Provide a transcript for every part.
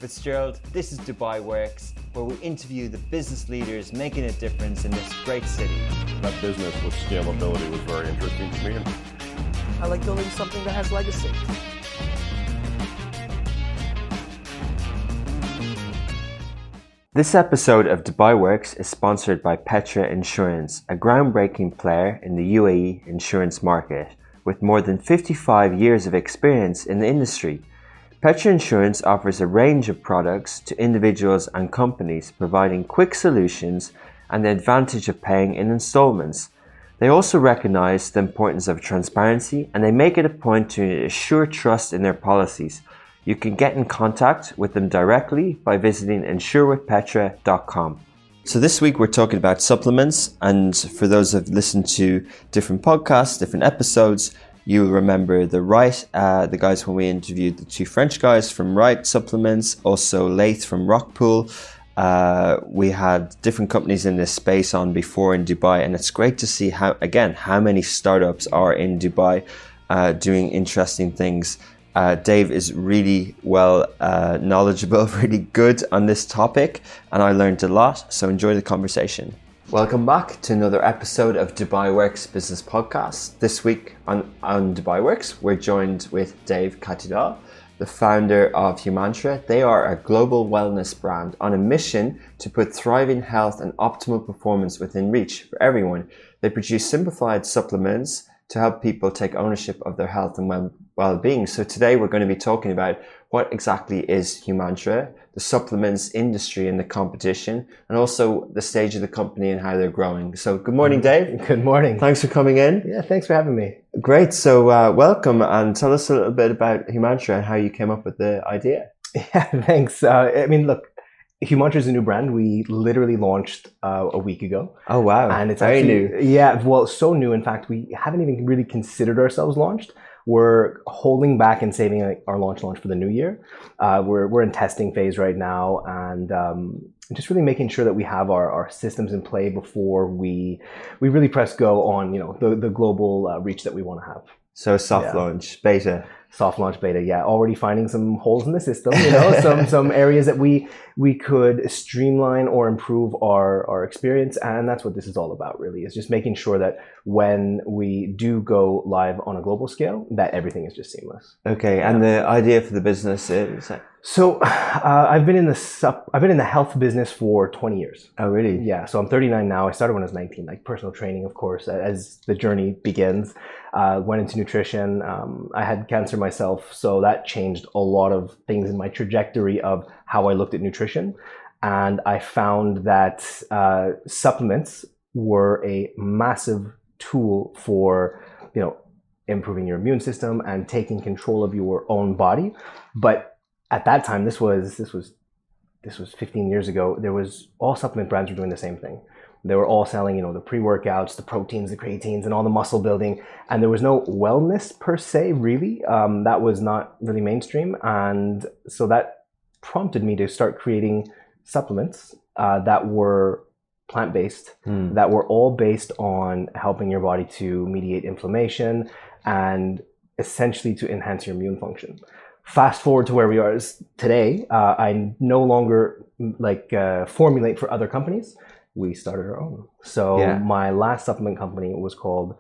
Fitzgerald. This is Dubai Works, where we interview the business leaders making a difference in this great city. That business with scalability was very interesting to me. I like building something that has legacy. This episode of Dubai Works is sponsored by Petra Insurance, a groundbreaking player in the UAE insurance market with more than 55 years of experience in the industry. Petra Insurance offers a range of products to individuals and companies, providing quick solutions and the advantage of paying in installments. They also recognize the importance of transparency, and they make it a point to assure trust in their policies. You can get in contact with them directly by visiting insurewithpetra.com. So this week we're talking about supplements, and for those who've listened to different podcasts, different episodes, you'll remember the guys when we interviewed the two French guys from Right Supplements, also Laith from Rockpool. We had different companies in this space on before in Dubai, and it's great to see how many startups are in Dubai doing interesting things. Dave is really well knowledgeable, really good on this topic, and I learned a lot, so enjoy the conversation. Welcome back to another episode of Dubai Works Business Podcast. This week on Dubai Works, we're joined with Dave Catudal, the founder of Humantra. They are a global wellness brand on a mission to put thriving health and optimal performance within reach for everyone. They produce simplified supplements to help people take ownership of their health and well-being. So today we're going to be talking about what exactly is Humantra, the supplements industry and the competition, and also the stage of the company and how they're growing. So good morning, Dave. Good morning. Thanks for coming in. Yeah, thanks for having me. Great. So welcome, and tell us a little bit about Humantra and how you came up with the idea. Yeah, thanks. Look, Humantra is a new brand. We literally launched a week ago. Oh, wow. And it's very actually new. Yeah, well, so new. In fact, we haven't even really considered ourselves launched. We're holding back and saving our launch for the new year. We're in testing phase right now, and just really making sure that we have our systems in play before we really press go on the global reach that we want to have. So soft launch, beta. Soft launch beta, yeah. Already finding some holes in the system, some areas that we could streamline or improve our experience, and that's what this is all about, really, is just making sure that when we do go live on a global scale, that everything is just seamless. Okay, and the idea for the business is? So I've been in the health business for 20 years. Oh, really? Yeah. So I'm 39 now. I started when I was 19, like personal training, of course, as the journey begins. Went into nutrition. I had cancer myself, so that changed a lot of things in my trajectory of how I looked at nutrition. And I found that supplements were a massive tool for, improving your immune system and taking control of your own body. But at that time, this was 15 years ago, all supplement brands were doing the same thing. They were all selling, the pre-workouts, the proteins, the creatines, and all the muscle building. And there was no wellness per se, really. That was not really mainstream. And so that prompted me to start creating supplements that were plant-based, that were all based on helping your body to mediate inflammation and essentially to enhance your immune function. Fast forward to where we are today, I no longer formulate for other companies. We started our own. So my last supplement company was called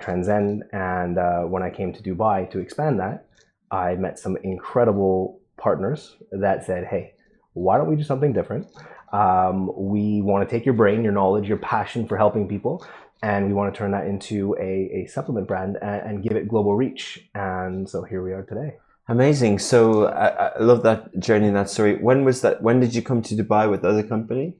Transcend, and when I came to Dubai to expand that, I met some incredible partners that said, hey, why don't we do something different? We want to take your brain, your knowledge, your passion for helping people, and we want to turn that into a supplement brand and give it global reach. And so here we are today. Amazing. So I love that journey and that story. When was that? When did you come to Dubai with the other company?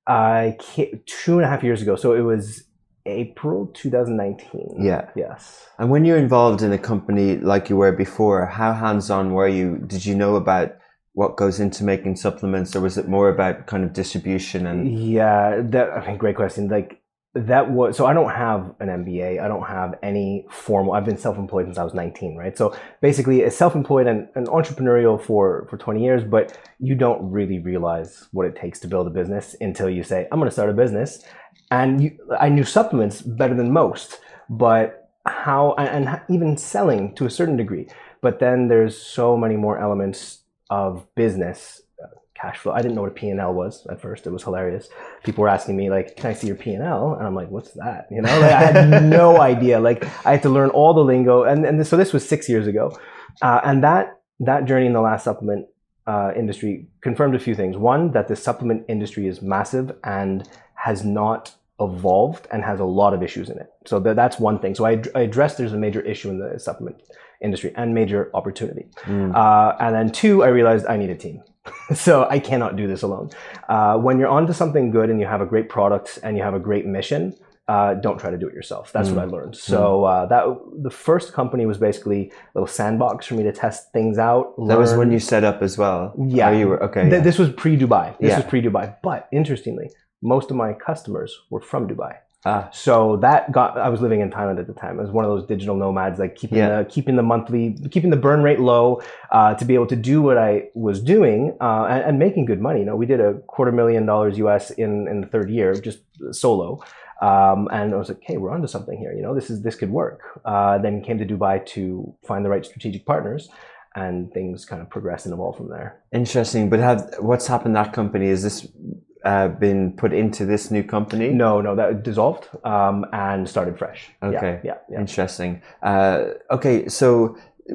I came 2.5 years ago. So it was April 2019. Yeah. Yes. And when you're involved in a company like you were before, how hands-on were you? Did you know about what goes into making supplements, or was it more about kind of distribution? And yeah, great question. So I don't have an MBA. I don't have any formal. I've been self-employed since I was 19, right? So basically, it's self-employed and entrepreneurial for 20 years, but you don't really realize what it takes to build a business until you say, I'm going to start a business. And I knew supplements better than most, but even selling to a certain degree. But then there's so many more elements of business cash flow. I didn't know what a P&L was at first. It was hilarious. People were asking me like, can I see your P&L? And I'm like, what's that? You know, like, I had no idea. Like I had to learn all the lingo. So this was 6 years ago. And that journey in the last supplement industry confirmed a few things. One, that the supplement industry is massive and has not evolved and has a lot of issues in it. So that's one thing. So I addressed there's a major issue in the supplement industry and major opportunity. And then two, I realized I need a team. So I cannot do this alone. When you're onto something good and you have a great product and you have a great mission, don't try to do it yourself. That's what I learned. So the first company was basically a little sandbox for me to test things out. That was when you set up as well? Yeah. Oh, you were, okay. This was pre-Dubai. This was pre-Dubai. But interestingly, most of my customers were from Dubai. So I was living in Thailand at the time. I was one of those digital nomads, like keeping the burn rate low, to be able to do what I was doing, and making good money. You know, we did $250,000 US in the third year, just solo. And I was like, hey, we're onto something here. You know, this could work. Then came to Dubai to find the right strategic partners, and things kind of progressed and evolved from there. Interesting. But what's happened to that company? Is this been put into this new company? No, that dissolved and started fresh. Okay. Yeah. Interesting. Okay, so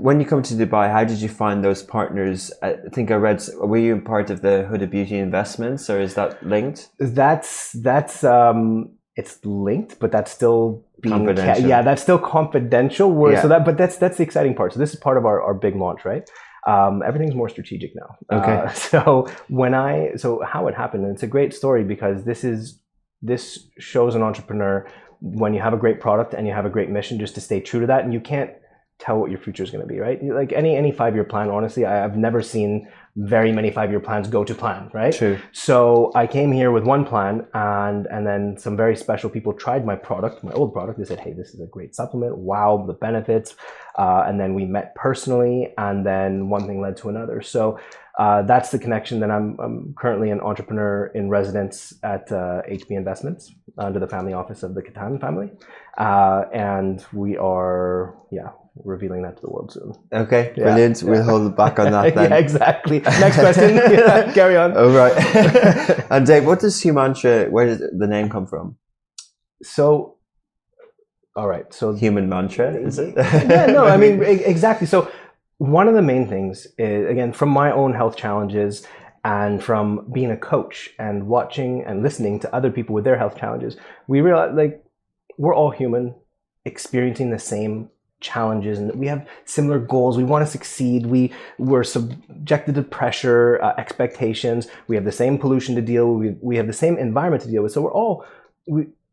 when you come to Dubai, how did you find those partners? I think I read, were you part of the Huda Beauty investments, or is that linked? That's it's linked, but that's still being confidential. That's still confidential. But that's the exciting part. So this is part of our big launch, right? Everything's more strategic now. Okay. So how it happened, and it's a great story because this shows an entrepreneur when you have a great product and you have a great mission, just to stay true to that, and you can't tell what your future is going to be, right? Like any 5-year plan, honestly, I've never seen very many 5-year plans go to plan, right? True. So I came here with one plan, and then some very special people tried my old product. They said, hey, this is a great supplement. Wow, the benefits. And then we met personally, and then one thing led to another. So that's the connection. Then I'm currently an entrepreneur in residence at HB Investments under the family office of the Catudal family. And we are, revealing that to the world soon. Okay, brilliant. We'll hold back on that then. Yeah, exactly. Next question. Carry on. Oh, right. And Dave, what does Humantra, where does the name come from? So, all right. So Human mantra, is it? Yeah, no, I mean, exactly. So one of the main things is, again, from my own health challenges and from being a coach and watching and listening to other people with their health challenges, we realize like we're all human, experiencing the same challenges, and we have similar goals. We want to succeed. We're subjected to pressure, expectations. We have the same pollution to deal with. We have the same environment to deal with. So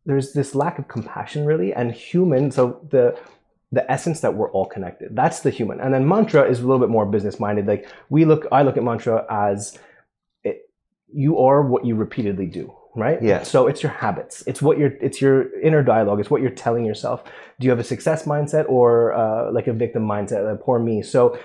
there's this lack of compassion, really, and human. So the essence that we're all connected. That's the human. And then mantra is a little bit more business minded. Like I look at mantra as you are what you repeatedly do. Right? Yeah. So it's your habits. It's your inner dialogue. It's what you're telling yourself. Do you have a success mindset or like a victim mindset, like poor me? So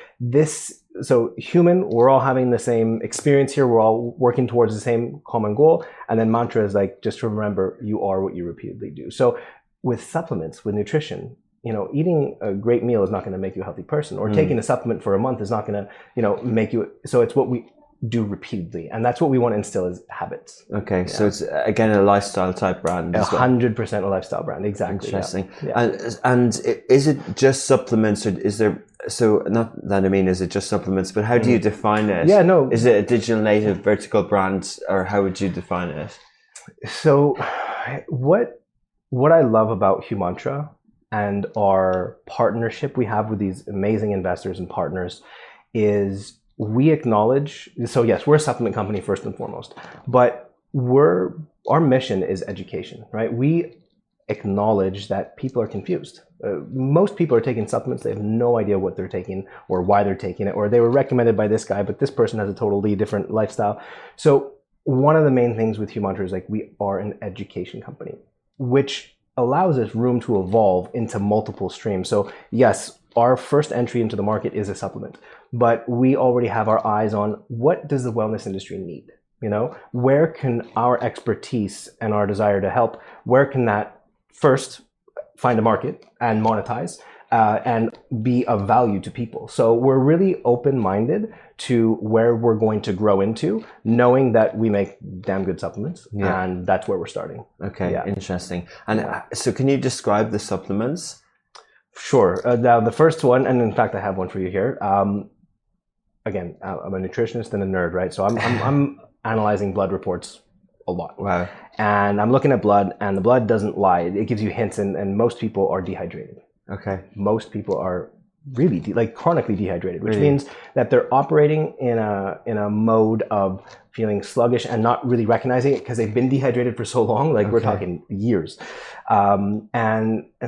human, we're all having the same experience here. We're all working towards the same common goal. And then mantra is like, just to remember, you are what you repeatedly do. So with supplements, with nutrition, eating a great meal is not going to make you a healthy person, or taking a supplement for a month is not going to, make you. So it's what we do repeatedly, and that's what we want to instill as habits. Okay, so it's again a lifestyle type brand. 100% a lifestyle brand, exactly. Interesting. Yeah. And is it just supplements, or is there? So not that I mean, is it just supplements? But how do you define it? Yeah, no. Is it a digital native vertical brand, or how would you define it? So, what I love about Humantra and our partnership we have with these amazing investors and partners is, we acknowledge, so yes, we're a supplement company first and foremost, but our mission is education, right? We acknowledge that people are confused. Most people are taking supplements, they have no idea what they're taking or why they're taking it, or they were recommended by this guy, but this person has a totally different lifestyle. So one of the main things with Humantra is like, we are an education company, which allows us room to evolve into multiple streams. So yes, our first entry into the market is a supplement, but we already have our eyes on what does the wellness industry need? Where can our expertise and our desire to help, where can that first find a market and monetize? and be of value to people. So we're really open-minded to where we're going to grow into, knowing that we make damn good supplements, and that's where we're starting. Okay, interesting. And so can you describe the supplements? Sure. Now, the first one, and in fact, I have one for you here. Again, I'm a nutritionist and a nerd, right? So I'm analyzing blood reports a lot. Wow. And I'm looking at blood, and the blood doesn't lie. It gives you hints, and most people are dehydrated. Okay. Most people are really chronically dehydrated, which means that they're operating in a mode of feeling sluggish and not really recognizing it because they've been dehydrated for so long. Like we're talking years. And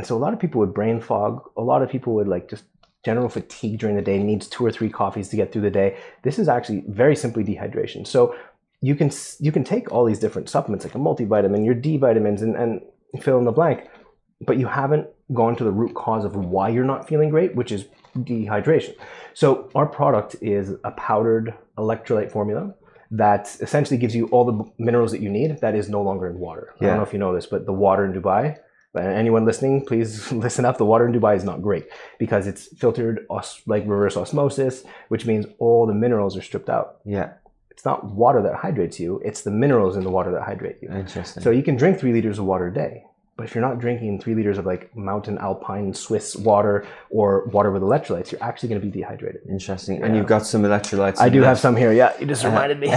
so a lot of people with brain fog, a lot of people with like just general fatigue during the day, needs 2 or 3 coffees to get through the day. This is actually very simply dehydration. So you can take all these different supplements like a multivitamin, your D vitamins, and fill in the blank, but you haven't gone to the root cause of why you're not feeling great, which is dehydration. So our product is a powdered electrolyte formula that essentially gives you all the minerals that you need that is no longer in water. I don't know if you know this, but the water in Dubai, anyone listening, please listen up. The water in Dubai is not great because it's filtered like reverse osmosis, which means all the minerals are stripped out. Yeah. It's not water that hydrates you, it's the minerals in the water that hydrate you. Interesting. So you can drink 3 liters of water a day, but if you're not drinking 3 liters of like mountain alpine Swiss water or water with electrolytes, you're actually going to be dehydrated. Interesting. And you've got some electrolytes. I do have some here. Yeah, you just reminded me.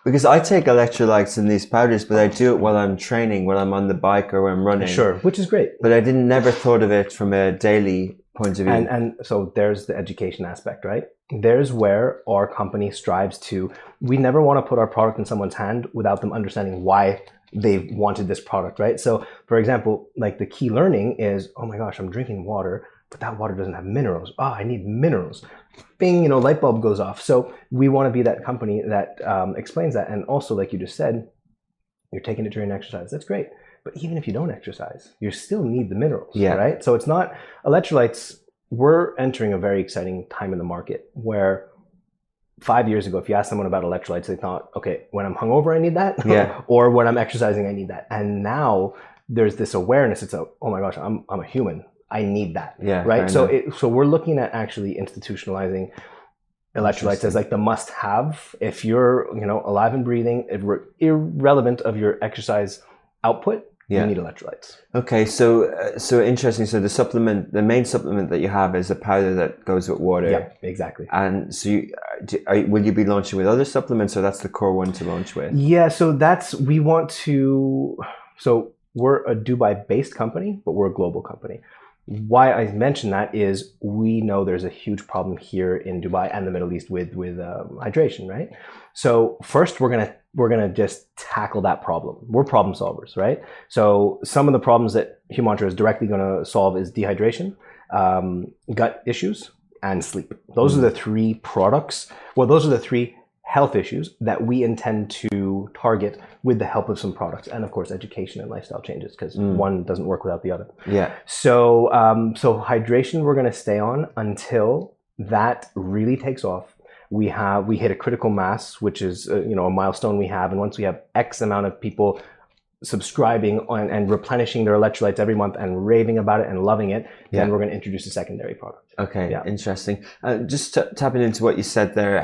Because I take electrolytes in these powders, but I do it while I'm training, when I'm on the bike or when I'm running. Sure, which is great. But I never thought of it from a daily point of view. And so there's the education aspect, right? There's where our company strives to, we never want to put our product in someone's hand without them understanding why they wanted this product, right? So for example, like the key learning is, oh my gosh, I'm drinking water, but that water doesn't have minerals. Oh, I need minerals. Bing, light bulb goes off. So we want to be that company that explains that. And also, like you just said, you're taking it during exercise. That's great. But even if you don't exercise, you still need the minerals, right? So it's not electrolytes. We're entering a very exciting time in the market where 5 years ago, if you asked someone about electrolytes, they thought, okay, when I'm hungover, I need that. Or when I'm exercising, I need that. And now there's this awareness. It's oh my gosh, I'm a human. I need that. Right. So we're looking at actually institutionalizing electrolytes as like the must have. If you're, alive and breathing, irrelevant of your exercise output, you need electrolytes. Okay, so interesting. So the main supplement that you have is a powder that goes with water. Yeah, exactly. And so will you be launching with other supplements, or that's the core one to launch with? Yeah, so we're a Dubai-based company, but we're a global company. Why I mention that is we know there's a huge problem here in Dubai and the Middle East with hydration, right? So first we're gonna just tackle that problem. We're problem solvers, right? So some of the problems that Humantra is directly gonna solve is dehydration, gut issues, and sleep. Those are the 3 products. Well, those are the 3 health issues that we intend to target with the help of some products, and of course education and lifestyle changes, because one doesn't work without the other. So hydration we're going to stay on until that really takes off. We hit a critical mass, which is a milestone we have, and once we have X amount of people subscribing and replenishing their electrolytes every month and raving about it and loving it, then we're going to introduce a secondary product. Okay, interesting. Just tapping into what you said there,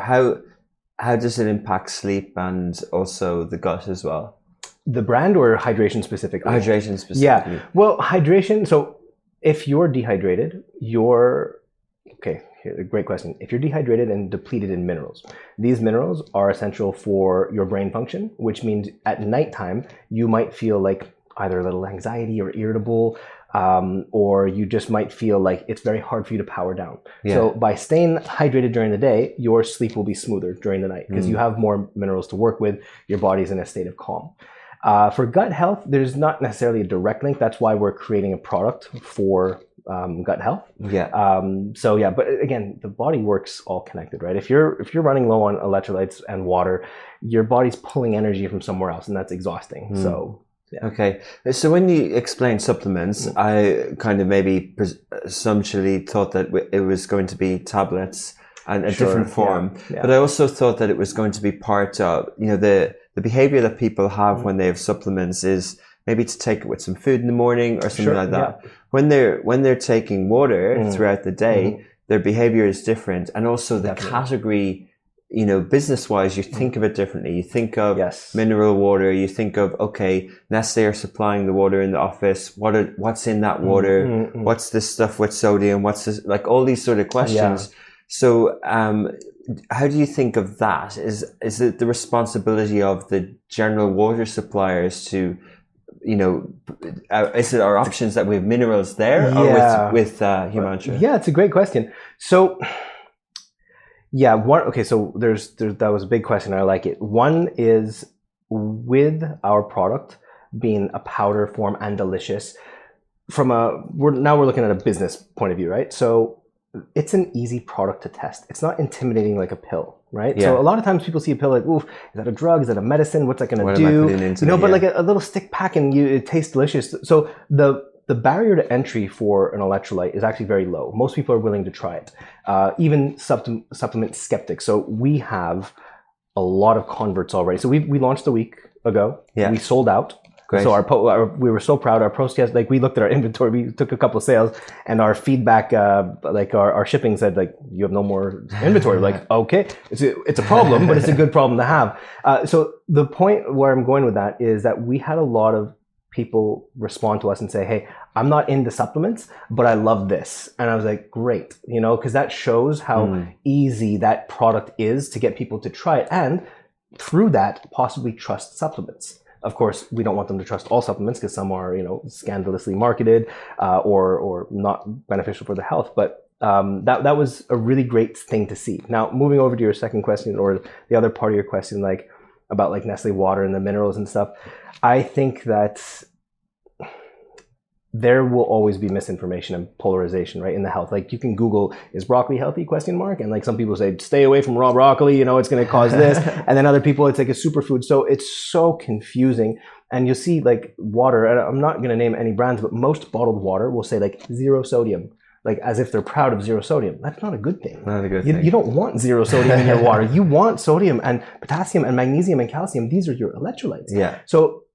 how does it impact sleep and also the gut as well? The brand or hydration specifically? Hydration specifically. Yeah. Well, hydration. So if you're dehydrated, great question. If you're dehydrated and depleted in minerals, these minerals are essential for your brain function, which means at nighttime, you might feel like either a little anxiety or irritable, or you just might feel like it's very hard for you to power down. So by staying hydrated during the day, your sleep will be smoother during the night because you have more minerals to work with. Your body's in a state of calm. For gut health, there's not necessarily a direct link. That's why we're creating a product for gut health. But again, the body works all connected, right? If you're running low on electrolytes and water, your body's pulling energy from somewhere else, and that's exhausting. So okay, so when you explain supplements, I kind of maybe presumptuously thought that it was going to be tablets and a different form, but I also thought that it was going to be part of the behavior that people have when they have supplements is maybe to take it with some food in the morning or something Sure, like that. yeah. When they're taking water throughout the day, their behavior is different, and also the category, you know, business wise, you think of it differently. You think of mineral water. You think of, okay, Nestle are supplying the water in the office. What's in that water? What's this stuff with sodium? What's this, like all these sort of questions. So, how do you think of that? Is it the responsibility of the general water suppliers to, you know, is it our options that we have minerals there, or with Humantra? Yeah, it's a great question. So, yeah, so there's that was a big question. I like it. One is, with our product being a powder form and delicious, we're looking at a business point of view, right? So it's an easy product to test. It's not intimidating like a pill, right? So a lot of times people see a pill like, oof, is that a drug? Is that a medicine? What's that going to do? You know, but like a little stick pack and it tastes delicious. So the barrier to entry for an electrolyte is actually very low. Most people are willing to try it, even supplement skeptics. So we have a lot of converts already. So we launched a week ago. Yeah. We sold out. Great. So we were so proud. Our process, like we looked at our inventory, we took a couple of sales, and our feedback, like our shipping said, like, you have no more inventory. Like, okay, it's a problem, but it's a good problem to have. So the point where I'm going with that is that we had a lot of people respond to us and say, hey, I'm not into supplements, but I love this. And I was like, great, you know, because that shows how easy that product is to get people to try it, and through that possibly trust supplements. Of course, we don't want them to trust all supplements because some are, you know, scandalously marketed or not beneficial for their health. But that was a really great thing to see. Now, moving over to your second question, or the other part of your question, like about like Nestle water and the minerals and stuff, I think that there will always be misinformation and polarization, right, in the health. Like you can Google, is broccoli healthy, ? And like some people say, stay away from raw broccoli, you know, it's going to cause this. And then other people, it's like a superfood. So it's so confusing. And you'll see like water, and I'm not going to name any brands, but most bottled water will say like 0 sodium, like as if they're proud of 0 sodium. That's not a good thing. Not a good thing. You don't want 0 sodium in your water. You want sodium and potassium and magnesium and calcium. These are your electrolytes. Yeah. So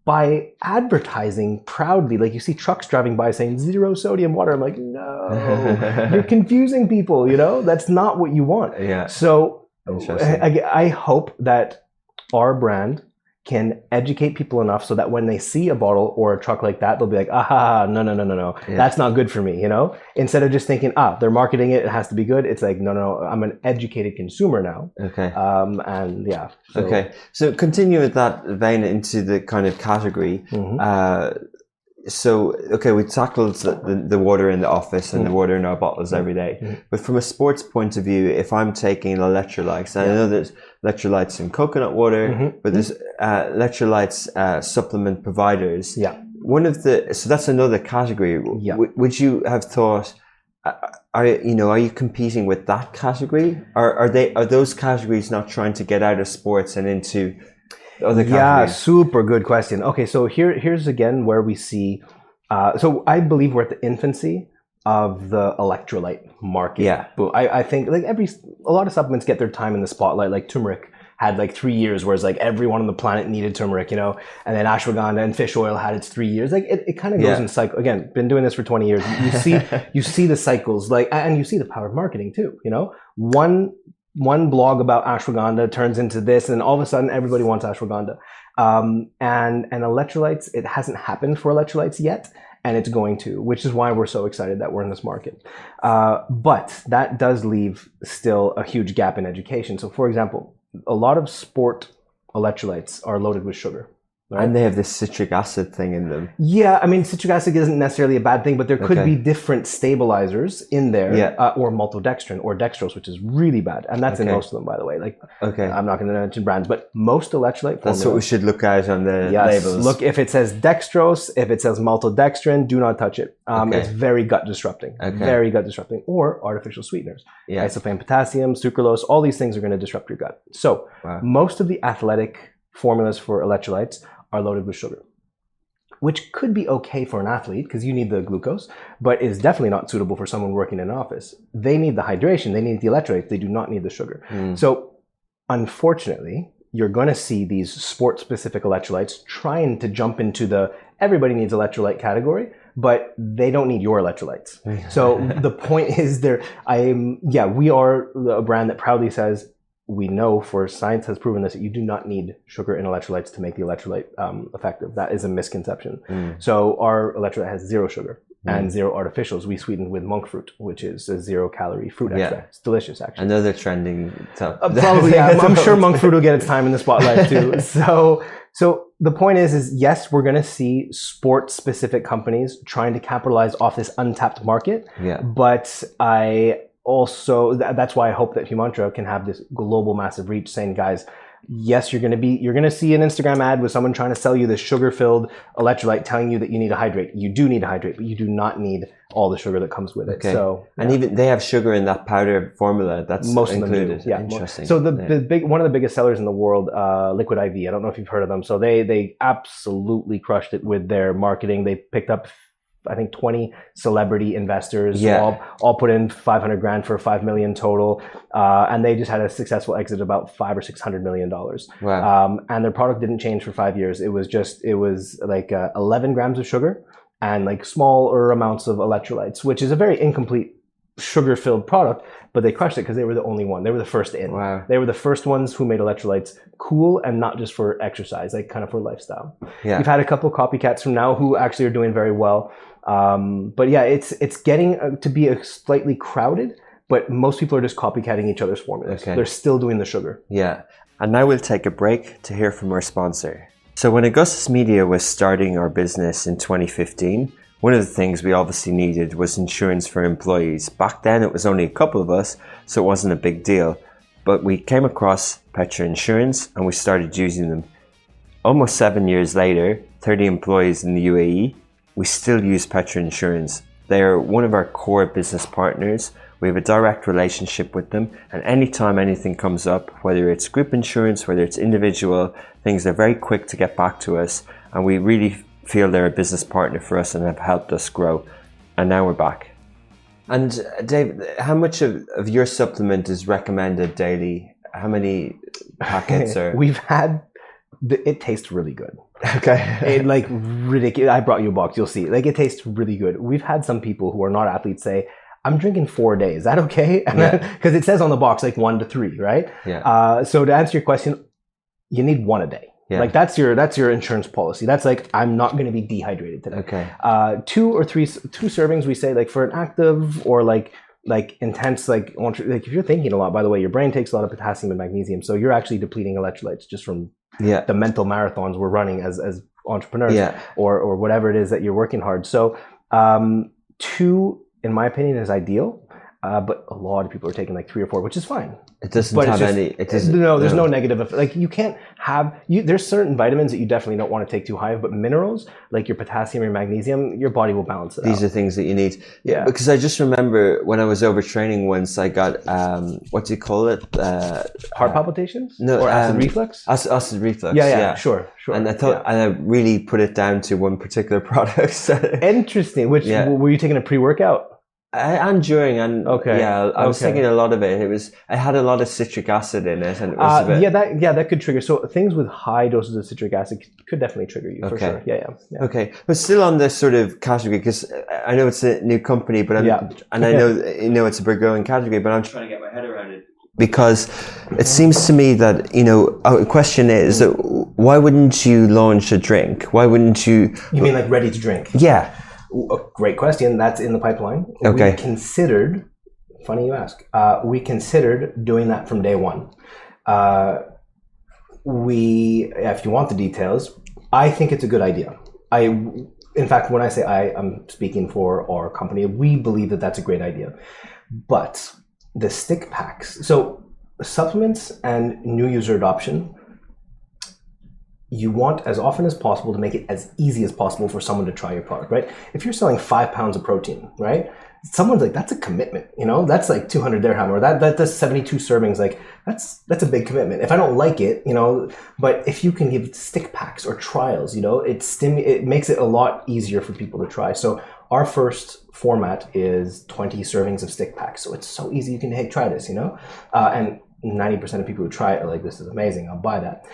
by advertising proudly, like you see trucks driving by saying 0 sodium water, I'm like, no, you're confusing people, you know, that's not what you want. Yeah. So I hope that our brand can educate people enough so that when they see a bottle or a truck like that, they'll be like, no. Yeah. That's not good for me, you know? Instead of just thinking, they're marketing it, it has to be good. It's like, no, I'm an educated consumer now. Okay. And yeah. Okay. So continue with that vein into the kind of category. So, okay, we tackled the water in the office and the water in our bottles every day. But from a sports point of view, if I'm taking electrolytes, and I know there's electrolytes in coconut water, but there's electrolytes supplement providers. Yeah. So that's another category. Yeah. Would you have thought, are you competing with that category? Are those categories not trying to get out of sports and into other categories? Yeah, super good question. Okay, so here's again where we see, so I believe we're at the infancy of the electrolyte market. Yeah. But I think like a lot of supplements get their time in the spotlight, like turmeric had like 3 years, whereas like everyone on the planet needed turmeric, you know, and then ashwagandha and fish oil had its 3 years. Like it kind of goes in cycle. Again, been doing this for 20 years. You see the cycles, like, and you see the power of marketing too, you know, one blog about ashwagandha turns into this, and all of a sudden everybody wants ashwagandha. And electrolytes, it hasn't happened for electrolytes yet, and it's going to, which is why we're so excited that we're in this market. But that does leave still a huge gap in education. So for example, a lot of sport electrolytes are loaded with sugar. Right? And they have this citric acid thing in them. Yeah, I mean, citric acid isn't necessarily a bad thing, but there could be different stabilizers in there, or maltodextrin or dextrose, which is really bad. And that's in most of them, by the way. Like, I'm not going to mention brands, but most electrolyte That's what we should look at on the labels. Look, if it says dextrose, if it says maltodextrin, do not touch it. It's very gut disrupting, very gut disrupting, or artificial sweeteners. Isoplane potassium, sucralose, all these things are going to disrupt your gut. So most of the athletic formulas for electrolytes are loaded with sugar, which could be okay for an athlete because you need the glucose, but is definitely not suitable for someone working in an office. They need the hydration, they need the electrolytes, they do not need the sugar. So unfortunately, you're going to see these sport-specific electrolytes trying to jump into the everybody needs electrolyte category, but they don't need your electrolytes. So the point is we are a brand that proudly says, we know for science has proven this, that you do not need sugar in electrolytes to make the electrolyte effective. That is a misconception. So our electrolyte has 0 sugar and 0 artificials. We sweetened with monk fruit, which is a 0-calorie fruit extract. It's delicious, actually. Another trending stuff. Probably, yeah. I'm sure monk fruit will get its time in the spotlight too. So the point is yes, we're going to see sport-specific companies trying to capitalize off this untapped market. Yeah. But that's why I hope that Humantra can have this global massive reach, saying, guys, yes, you're going to see an Instagram ad with someone trying to sell you this sugar-filled electrolyte telling you that you need to hydrate. You do need to hydrate, but you do not need all the sugar that comes with it. Okay. So, and even they have sugar in that powder formula that's most included. Of them do. Yeah. Interesting. So one of the biggest sellers in the world, Liquid IV. I don't know if you've heard of them. So they absolutely crushed it with their marketing. They picked up, I think, 20 celebrity investors, all put in 500 grand for 5 million total. And they just had a successful exit of about $500 or $600 million. Wow. And their product didn't change for 5 years. It was like 11 grams of sugar and like smaller amounts of electrolytes, which is a very incomplete sugar-filled product, but they crushed it because they were the only one. They were the first in. Wow. They were the first ones who made electrolytes cool and not just for exercise, like kind of for lifestyle. Yeah. You've had a couple of copycats from now who actually are doing very well. But yeah, it's getting to be a slightly crowded, but most people are just copycatting each other's formulas. Okay. They're still doing the sugar. Yeah. And now we'll take a break to hear from our sponsor. So when Augustus Media was starting our business in 2015, one of the things we obviously needed was insurance for employees. Back then it was only a couple of us, so it wasn't a big deal. But we came across Petra Insurance and we started using them. Almost 7 years later, 30 employees in the UAE, we still use Petra Insurance. They are one of our core business partners. We have a direct relationship with them, and anytime anything comes up, whether it's group insurance, whether it's individual things, they're very quick to get back to us, and we really feel they're a business partner for us and have helped us grow. And now we're back. And Dave, how much of your supplement is recommended daily? How many packets are? We've had, it tastes really good. Okay. It like ridiculous. I brought you a box. You'll see. Like it tastes really good. We've had some people who are not athletes say, "I'm drinking 4 a day. Is that okay?" Because it says on the box like 1 to 3, right? Yeah. So to answer your question, you need 1 a day. Yeah. Like that's your insurance policy. That's like, I'm not going to be dehydrated today. Okay. 2 or 3 servings, we say, like for an active or like intense, like if you're thinking a lot, by the way, your brain takes a lot of potassium and magnesium. So you're actually depleting electrolytes just from the mental marathons we're running as entrepreneurs or whatever it is that you're working hard. So 2, in my opinion, is ideal. But a lot of people are taking like 3 or 4, which is fine. It doesn't have any. It doesn't. No, there's no negative effect. Like you can't have. There's certain vitamins that you definitely don't want to take too high of, but minerals like your potassium or magnesium, your body will balance it out. These are things that you need. Yeah. Because I just remember when I was overtraining once, I got what do you call it? Heart palpitations? No, or acid reflux. Acid reflux. Yeah, sure. And I thought, and I really put it down to one particular product. Interesting. Which were you taking a pre-workout? And during, and okay. Yeah, I was taking a lot of it. It had a lot of citric acid in it, and it was a bit... that could trigger. So things with high doses of citric acid could definitely trigger you for sure. Yeah. Okay, but still on this sort of category, because I know it's a new company, but I know it's a big growing category, but I'm trying to get my head around it. Because it seems to me that, a question is that why wouldn't you launch a drink? Why wouldn't you? You mean like ready to drink? Yeah. Great question. That's in the pipeline. Okay. We considered, funny you ask, we considered doing that from day one. If you want the details, I think it's a good idea. In fact, when I say I'm speaking for our company, we believe that that's a great idea. But the stick packs, so supplements and new user adoption, you want as often as possible to make it as easy as possible for someone to try your product, right? If you're selling 5 pounds of protein, right? Someone's like, that's a commitment, that's like 200 dirham, or that's 72 servings. Like that's a big commitment. If I don't like it, but if you can give stick packs or trials, it makes it a lot easier for people to try. So our first format is 20 servings of stick packs. So it's so easy. You can, hey, try this, and 90% of people who try it are like, this is amazing, I'll buy that.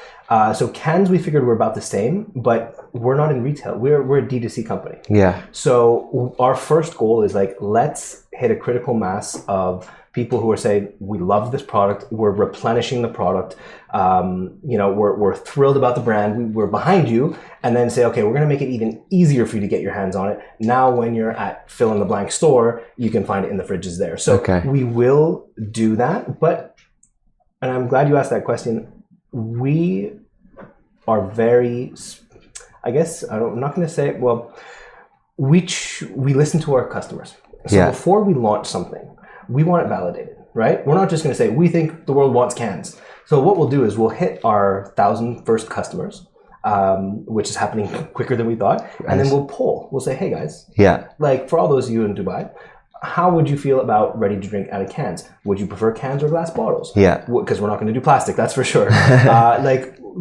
So cans, we figured were about the same, but we're not in retail. We're a D2C company. Yeah. So our first goal is like, let's hit a critical mass of people who are saying, we love this product, we're replenishing the product, we're thrilled about the brand, we're behind you, and then say, okay, we're going to make it even easier for you to get your hands on it. Now when you're at fill in the blank store, you can find it in the fridges there. So we will do that, and I'm glad you asked that question. We are very, I guess, I'm not going to say, well, we listen to our customers. So before we launch something, we want it validated, right? We're not just going to say, we think the world wants cans. So what we'll do is we'll hit our 1,000 first customers, which is happening quicker than we thought. And then we'll poll. We'll say, hey guys, like for all those of you in Dubai, how would you feel about ready to drink out of cans? Would you prefer cans or glass bottles? Yeah. Because we're not going to do plastic, that's for sure.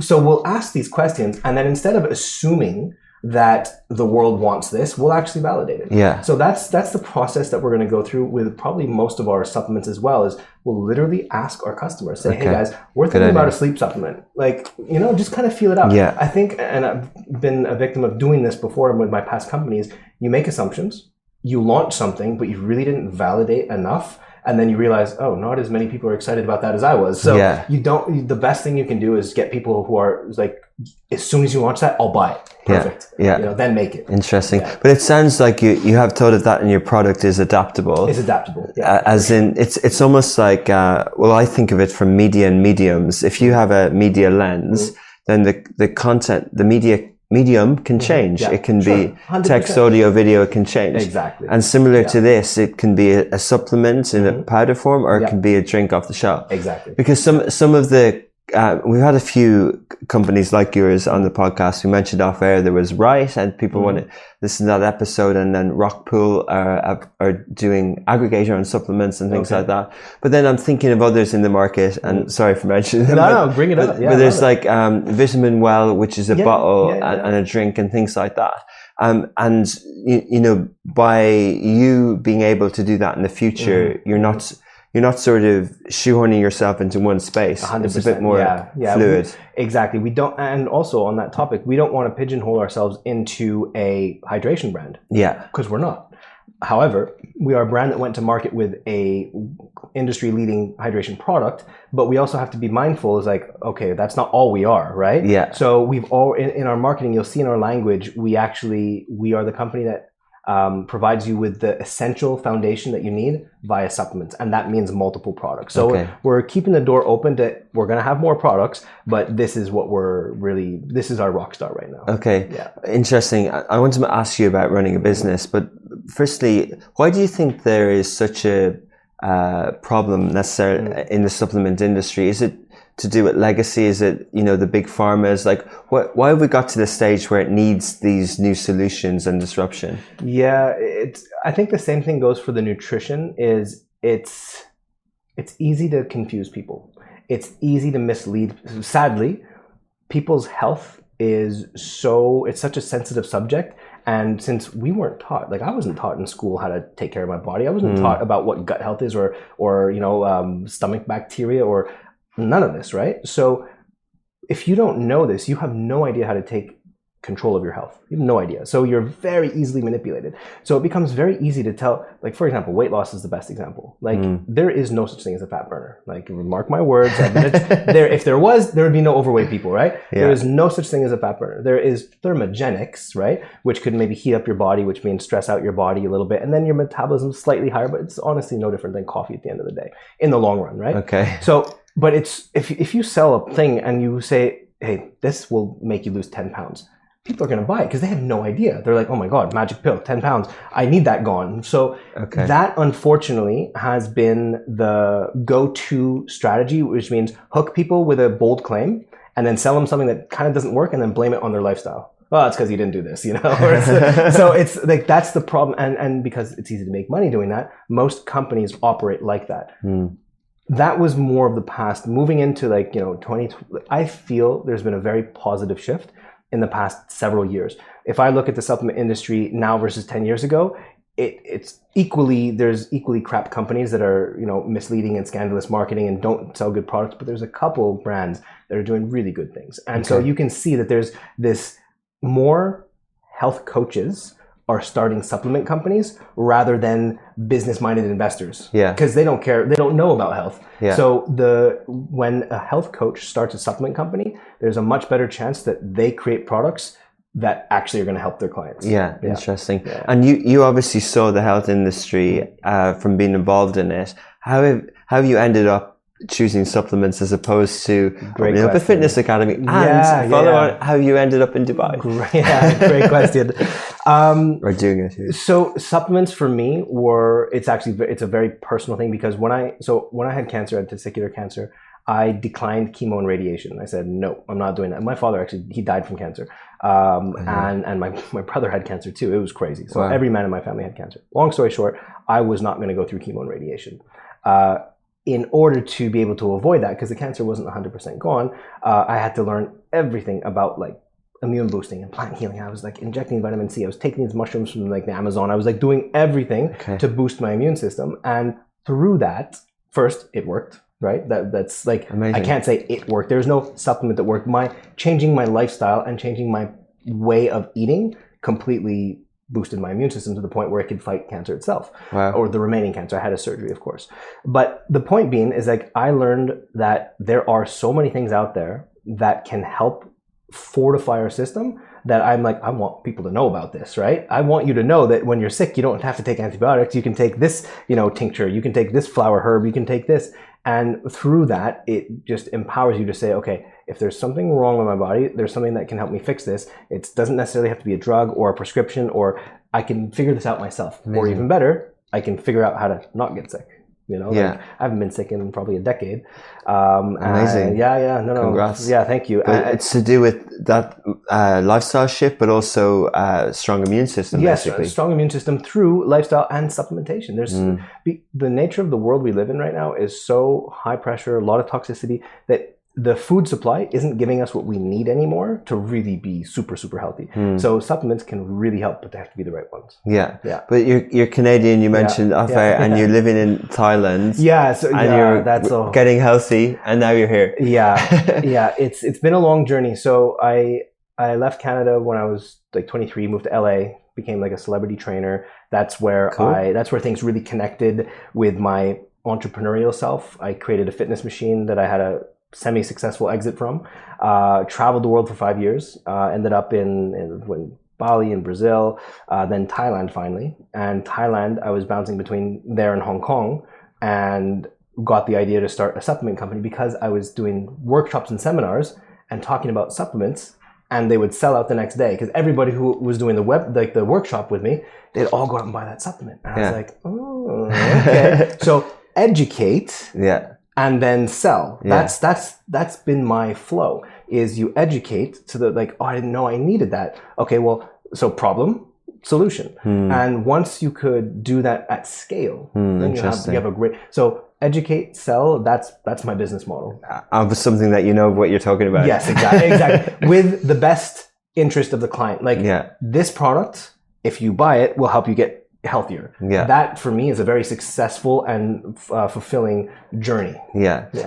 So we'll ask these questions, and then instead of assuming that the world wants this, we'll actually validate it. Yeah. So that's the process that we're going to go through with probably most of our supplements as well. Is we'll literally ask our customers, say, hey guys, we're thinking about a sleep supplement. Like, just kind of feel it out. Yeah. I think, and I've been a victim of doing this before with my past companies. You make assumptions, you launch something, but you really didn't validate enough. And then you realize, oh, not as many people are excited about that as I was. So the best thing you can do is get people who are like, as soon as you launch that, I'll buy it. Perfect. Yeah. Then make it. Interesting. Yeah. But it sounds like you have thought of that, and your product is adaptable. It's adaptable. Yeah. As in, it's almost like, I think of it from media and mediums. If you have a media lens, then the content, the medium can change. It can be 100%. Text, audio, video, it can change. Exactly. And similar to this, it can be a supplement in a powder form, or it can be a drink off the shelf. Exactly. Because some of the, we've had a few companies like yours on the podcast. We mentioned off air, there was Right, and people want to listen to that episode, and then Rockpool are doing aggregator on supplements and things like that. But then I'm thinking of others in the market, and sorry for mentioning them. No, bring it up. But there's like Vitamin Well, which is a bottle and a drink and things like that. And by you being able to do that in the future, you're not sort of shoehorning yourself into one space. 100%. It's a bit more fluid. Exactly. We don't, and also on that topic, we don't want to pigeonhole ourselves into a hydration brand. Yeah. Because we're not. However, we are a brand that went to market with a industry-leading hydration product, but we also have to be mindful. Is like, okay, that's not all we are, right? Yeah. So we've all in our marketing, you'll see in our language, we are the company that provides you with the essential foundation that you need via supplements, and that means multiple products. So we're keeping the door open to, we're going to have more products, but this is what this is our rock star right now. Okay. Yeah. Interesting. I want to ask you about running a business, but firstly, why do you think there is such a problem necessarily in the supplement industry? Is it to do with legacy? Is it, the big pharmas? Like, why have we got to the stage where it needs these new solutions and disruption? Yeah, I think the same thing goes for the nutrition. Is it's easy to confuse people. It's easy to mislead. Sadly, people's health it's such a sensitive subject. And since we weren't taught, like I wasn't taught in school how to take care of my body. I wasn't taught about what gut health is or stomach bacteria or none of this, right? So if you don't know this, you have no idea how to take control of your health. You have no idea. So you're very easily manipulated. So it becomes very easy to tell, like, for example, weight loss is the best example. Like there is no such thing as a fat burner. Like, mark my words. If there was, there would be no overweight people, right? Yeah. There is no such thing as a fat burner. There is thermogenics, right? Which could maybe heat up your body, which means stress out your body a little bit. And then your metabolism is slightly higher, but it's honestly no different than coffee at the end of the day in the long run, right? Okay. So, but it's, if you sell a thing and you say, hey, this will make you lose 10 pounds, people are going to buy it because they have no idea. They're like, oh my God, magic pill, 10 pounds. I need that gone. So that unfortunately has been the go-to strategy, which means hook people with a bold claim and then sell them something that kind of doesn't work and then blame it on their lifestyle. Oh, it's because you didn't do this, so it's like, that's the problem. And because it's easy to make money doing that, most companies operate like that. That was more of the past. Moving into 20, I feel there's been a very positive shift in the past several years. If I look at the supplement industry now versus 10 years ago, it's equally, there's equally crap companies that are, you know, misleading and scandalous marketing and don't sell good products, but there's a couple brands that are doing really good things. And so you can see that there's this more health coaches are starting supplement companies rather than business-minded investors. Yeah. Because they don't care, they don't know about health. Yeah. So when a health coach starts a supplement company, there's a much better chance that they create products that actually are going to help their clients. Yeah, interesting. Yeah. And you obviously saw the health industry from being involved in it. How have you ended up choosing supplements as opposed to opening up a fitness academy? And follow on how you ended up in Dubai. Great question. Or doing it here. So supplements for me it's a very personal thing, because when I had cancer, I had testicular cancer, I declined chemo and radiation. I said, no, I'm not doing that. My father actually, he died from cancer. And my brother had cancer too. It was crazy. So every man in my family had cancer. Long story short, I was not going to go through chemo and radiation. In order to be able to avoid that, because the cancer wasn't 100% gone, I had to learn everything about like immune boosting and plant healing. I was like injecting vitamin C. I was taking these mushrooms from like the Amazon. I was like doing everything to boost my immune system. And through that, first, it worked. Right? That's like, amazing. I can't say it worked. There's no supplement that worked. Changing my lifestyle and changing my way of eating completely boosted my immune system to the point where it could fight cancer itself. Wow. Or the remaining cancer. I had a surgery, of course. But the point being is like, I learned that there are so many things out there that can help fortify our system, that I'm like, I want people to know about this, right? I want you to know that when you're sick, you don't have to take antibiotics. You can take this, tincture. You can take this flower herb. You can take this. And through that, it just empowers you to say, okay, if there's something wrong with my body, there's something that can help me fix this. It doesn't necessarily have to be a drug or a prescription, or I can figure this out myself. Amazing. Or even better, I can figure out how to not get sick. Like, I haven't been sick in probably a decade. Amazing. No. Congrats. Yeah, thank you. It's to do with that lifestyle shift, but also strong immune system, basically. Yes, strong immune system through lifestyle and supplementation. There's the nature of the world we live in right now is so high pressure, a lot of toxicity, that the food supply isn't giving us what we need anymore to really be super, super healthy. So supplements can really help, but they have to be the right ones. Yeah. But you're Canadian, you mentioned, and you're living in Thailand. You're getting healthy, and now you're here. It's been a long journey. So I left Canada when I was like 23, moved to LA, became like a celebrity trainer. That's where things really connected with my entrepreneurial self. I created a fitness machine that I had a semi-successful exit from, traveled the world for 5 years, ended up in Bali and Brazil, then Thailand finally. And Thailand, I was bouncing between there and Hong Kong, and got the idea to start a supplement company because I was doing workshops and seminars and talking about supplements, and they would sell out the next day because everybody who was doing the workshop with me, they'd all go out and buy that supplement. And I was like, oh, okay. So educate. And then sell. That's been my flow, is you educate to the like, oh, I didn't know I needed that. Okay, well, so problem, solution. And once you could do that at scale, then you have a great, so educate, sell, that's my business model. Of something that you know what you're talking about. Yes, exactly. With the best interest of the client. Like this product, if you buy it, will help you get healthier. That for me is a very successful and fulfilling journey.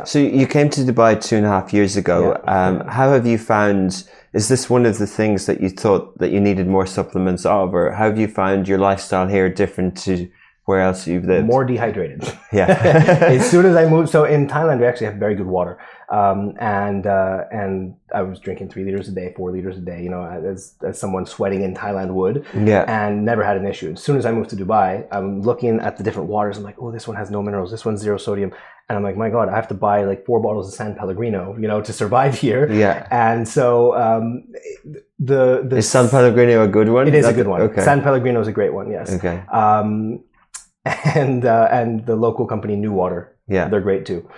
So you came to Dubai 2.5 years ago. How have you found, is this one of the things that you thought that you needed more supplements of, or how have you found your lifestyle here different to where else you've lived? More dehydrated. As soon as I moved, so in Thailand we actually have very good water, and I was drinking 3 liters a day, 4 liters a day, as someone sweating in Thailand would, and never had an issue. As soon as I moved to Dubai, I'm looking at the different waters. I'm like, oh, this one has no minerals, this one's 0 sodium, and I'm like, my God, I have to buy like 4 bottles of San Pellegrino, to survive here. And so is San Pellegrino a good one? It is a good one. Okay. San Pellegrino is a great one. Yes. Okay. And the local company New Water, they're great too.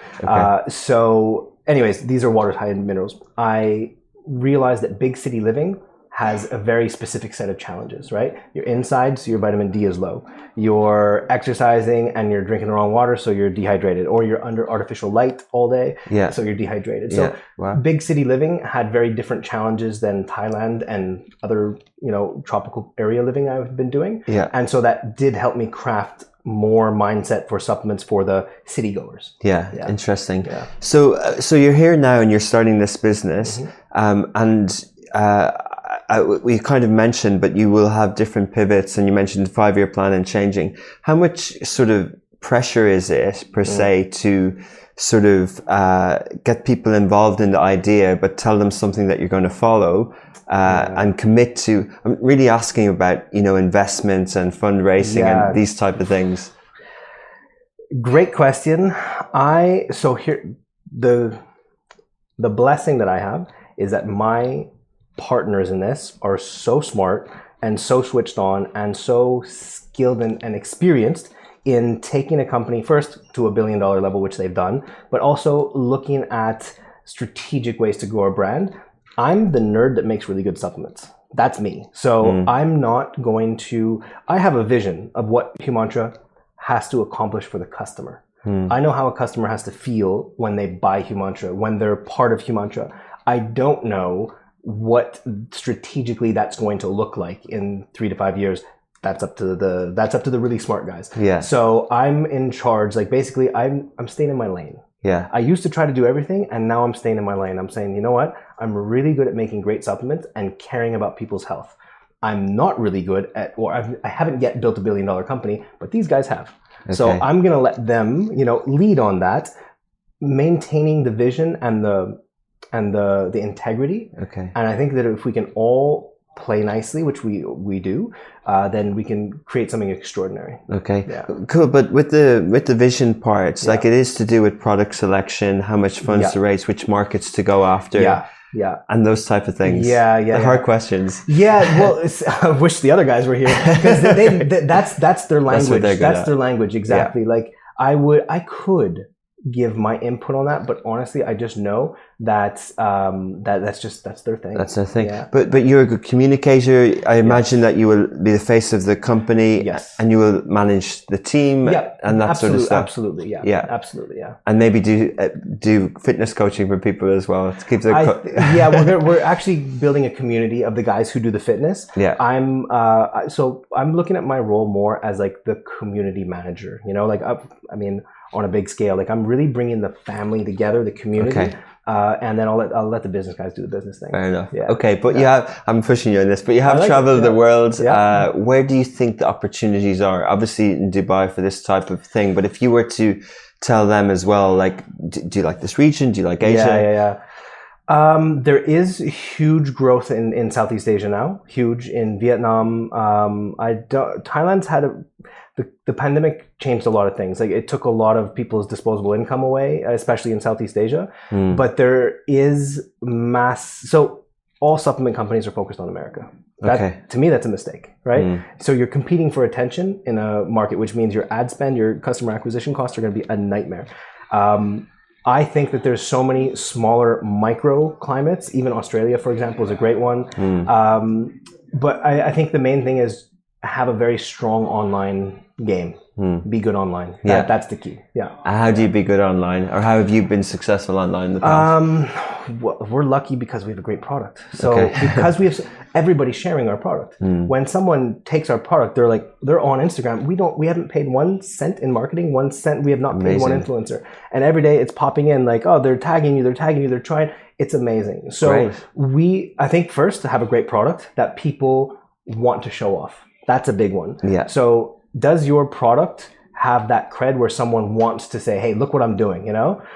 So anyways, these are waters high in minerals. I realized that big city living has a very specific set of challenges, right? You're inside, so your vitamin D is low. You're exercising and you're drinking the wrong water, so you're dehydrated. Or you're under artificial light all day, so you're dehydrated. So big city living had very different challenges than Thailand and other, tropical area living I've been doing. And so that did help me craft more mindset for supplements for the city goers. Interesting. So you're here now and you're starting this business, we kind of mentioned, but you will have different pivots, and you mentioned the 5-year plan and changing. How much sort of pressure is it per se to sort of get people involved in the idea, but tell them something that you're going to follow and commit to? I'm really asking about, investments and fundraising and these type of things. Great question. So here, the blessing that I have is that my partners in this are so smart and so switched on and so skilled and experienced in taking a company first to $1 billion level, which they've done, but also looking at strategic ways to grow a brand. I'm the nerd that makes really good supplements. That's me. So I'm not going to, I have a vision of what Humantra has to accomplish for the customer. I know how a customer has to feel when they buy Humantra, when they're part of Humantra. I don't know what strategically that's going to look like in 3 to 5 years. That's up to the really smart guys. So I'm in charge. Like basically I'm staying in my lane. I used to try to do everything, and now I'm staying in my lane. I'm saying, you know what? I'm really good at making great supplements and caring about people's health. I'm not really good at, or I haven't yet built $1 billion company, but these guys have. So I'm going to let them, lead on that, maintaining the vision and the integrity. And I think that if we can all play nicely, which we do, then we can create something extraordinary. Cool. But with the vision parts, like it is to do with product selection, how much funds to raise, which markets to go after, and those type of things. The hard questions. Well, I wish the other guys were here, because that's their language. That's their language, exactly. Like I could give my input on that, but honestly, I just know that that's their thing. That's their thing. But you're a good communicator. I imagine that you will be the face of the company, and you will manage the team, and that sort of stuff. Absolutely, absolutely. And maybe do fitness coaching for people as well to keep their. We're actually building a community of the guys who do the fitness. I'm looking at my role more as like the community manager. On a big scale, like I'm really bringing the family together, the community, and then I'll let the business guys do the business thing. Fair enough. But you have, I'm pushing you on this, but you have traveled the world. Where do you think the opportunities are? Obviously in Dubai for this type of thing, but if you were to tell them as well, like, do you like this region? Do you like Asia? There is huge growth in Southeast Asia now. Huge in Vietnam. Thailand's had the pandemic changed a lot of things. Like it took a lot of people's disposable income away, especially in Southeast Asia. But there is so all supplement companies are focused on America. To me, that's a mistake, right? So you're competing for attention in a market, which means your ad spend, your customer acquisition costs are going to be a nightmare. I think that there's so many smaller micro climates. Even Australia, for example, is a great one. But I think the main thing is have a very strong online game. Be good online. That's the key. How do you be good online, or how have you been successful online in the past? We're lucky because we have a great product. So because everybody's sharing our product. When someone takes our product, they're on Instagram. We haven't paid 1 cent in marketing, 1 cent. We have not paid one influencer, and every day it's popping in like, oh, they're tagging you, they're trying. It's amazing. So I think first to have a great product that people want to show off. That's a big one. So does your product have that cred where someone wants to say, hey, look what I'm doing,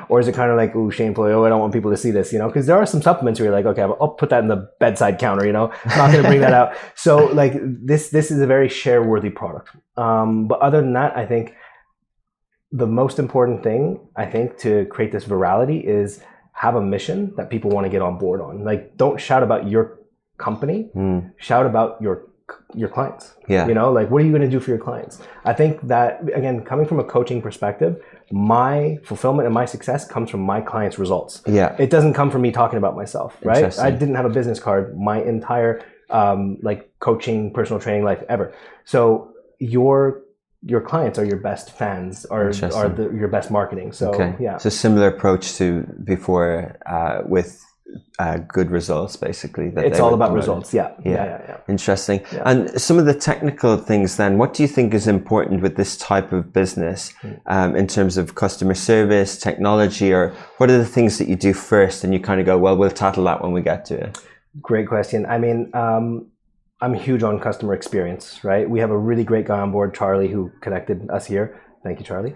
Or is it kind of like, ooh, shameful, I don't want people to see this, Because there are some supplements where you're like, okay, I'll put that in the bedside counter, I'm not going to bring that out. So like this is a very share-worthy product. But other than that, I think the most important thing, to create this virality is have a mission that people want to get on board on. Like, don't shout about your company, shout about your clients. Like, what are you going to do for your clients? I think that, again, coming from a coaching perspective, my fulfillment and my success comes from my clients' results. It doesn't come from me talking about myself, right? I didn't have a business card. My entire like coaching, personal training, life ever. So your clients are your best fans, are your best marketing. So yeah, it's a similar approach to before with good results, basically. It's all about results. Yeah. Interesting. Yeah. And some of the technical things then, what do you think is important with this type of business in terms of customer service, technology, or what are the things that you do first and you kind of go, well, we'll tackle that when we get to it? Great question. I mean, I'm huge on customer experience, right? We have a really great guy on board, Charlie, who connected us here. Thank you, Charlie.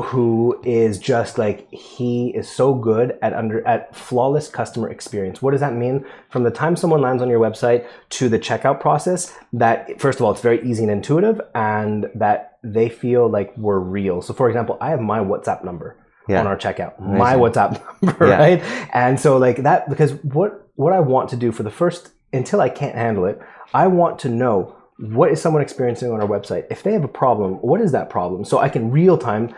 Who is just like, he is so good at flawless customer experience. What does that mean? From the time someone lands on your website to the checkout process, that first of all, it's very easy and intuitive, and that they feel like we're real. So for example, I have my WhatsApp number on our checkout, my WhatsApp number, right? And so like that, because what I want to do for the first, until I can't handle it, I want to know, what is someone experiencing on our website? If they have a problem, what is that problem? So I can real time,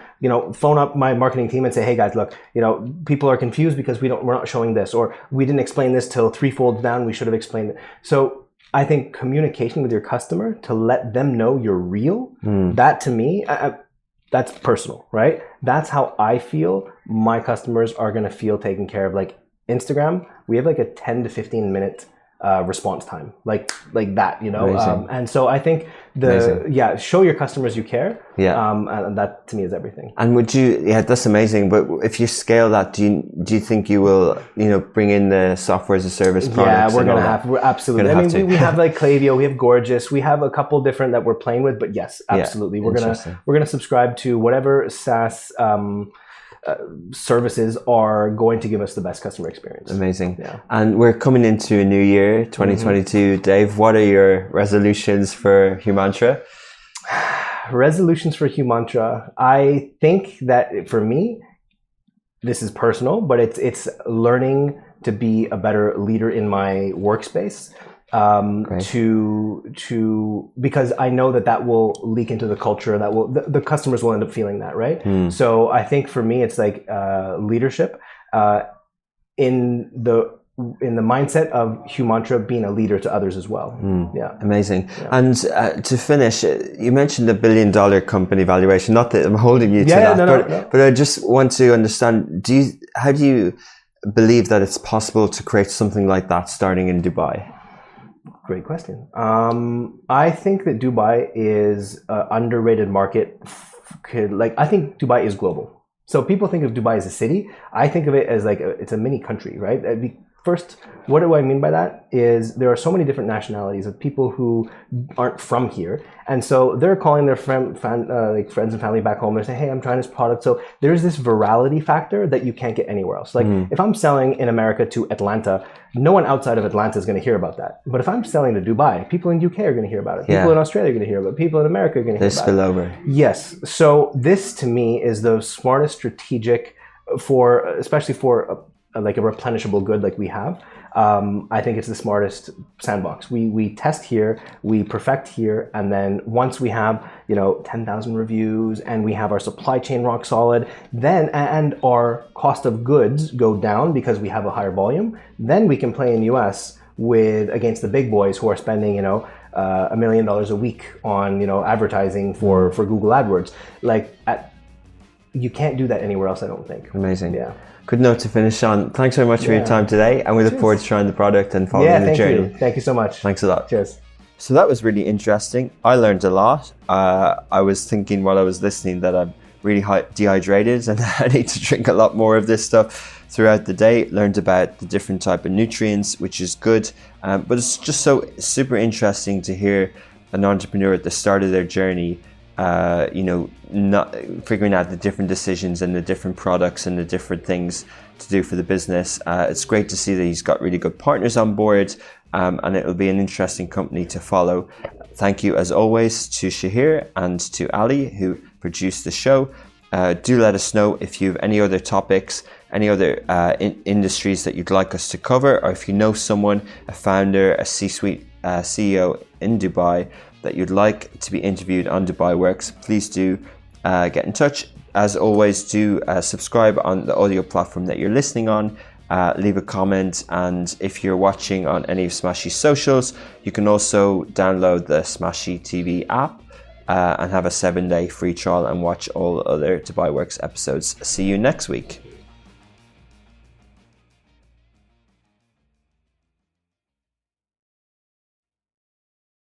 phone up my marketing team and say, hey guys, look, people are confused because we're not showing this, or we didn't explain this till 3 folds down. We should have explained it. So I think communication with your customer to let them know you're real, that to me, that's personal, right? That's how I feel my customers are going to feel taken care of. Like Instagram, we have like a 10 to 15 minute response time, like that, and so I think show your customers you care, and that to me is everything. And would you, that's amazing, but if you scale that, do you think you will, bring in the software as a service products? We're absolutely. I mean, we have like Klaviyo, we have Gorgeous, we have a couple different that we're playing with, but yes, absolutely, we're gonna subscribe to whatever SaaS services are going to give us the best customer experience. Amazing. Yeah. And we're coming into a new year, 2022. Dave, what are your resolutions for Humantra? Resolutions for Humantra. I think that for me, this is personal, but it's learning to be a better leader in my workspace. Because I know that will leak into the culture, that will the customers will end up feeling that, right? So I think for me it's like leadership in the mindset of Humantra being a leader to others as well. Amazing. And to finish, you mentioned the $1 billion company valuation. Not that I'm holding you to that, but I just want to understand, how do you believe that it's possible to create something like that starting in Dubai? Great question. I think that Dubai is an underrated market. I think Dubai is global. So people think of Dubai as a city. I think of it as like it's a mini country, right? First, what do I mean by that is there are so many different nationalities of people who aren't from here. And so they're calling their friends and family back home. They're saying, hey, I'm trying this product. So there's this virality factor that you can't get anywhere else. Like if I'm selling in America to Atlanta, no one outside of Atlanta is going to hear about that. But if I'm selling to Dubai, people in UK are going to hear about it. People in Australia are going to hear about it. People in America are going to hear about it. They spill over. Yes. So this to me is the smartest strategic especially for a replenishable good like we have. I think it's the smartest sandbox. We test here, we perfect here, and then once we have 10,000 reviews and we have our supply chain rock solid, then and our cost of goods go down because we have a higher volume, then we can play in US against the big boys who are spending $1 million a week on advertising for Google AdWords. You can't do that anywhere else, I don't think. Amazing. Yeah. Good note to finish on. Thanks very much for your time today, and we look forward to trying the product and following the journey. Thank you so much. Thanks a lot. Cheers. So that was really interesting. I learned a lot. I was thinking while I was listening that I'm really dehydrated and I need to drink a lot more of this stuff throughout the day. Learned about the different type of nutrients, which is good. But it's just so super interesting to hear an entrepreneur at the start of their journey not figuring out the different decisions and the different products and the different things to do for the business. It's great to see that he's got really good partners on board, and it'll be an interesting company to follow. Thank you as always to Shahir and to Ali who produced the show. Do let us know if you have any other topics, any other industries that you'd like us to cover, or if you know someone, a founder, a C-suite CEO in Dubai that you'd like to be interviewed on Dubai Works, please do get in touch. As always, do subscribe on the audio platform that you're listening on, leave a comment, and if you're watching on any of Smashy's socials, you can also download the Smashy TV app and have a 7-day free trial and watch all other Dubai Works episodes. See you next week.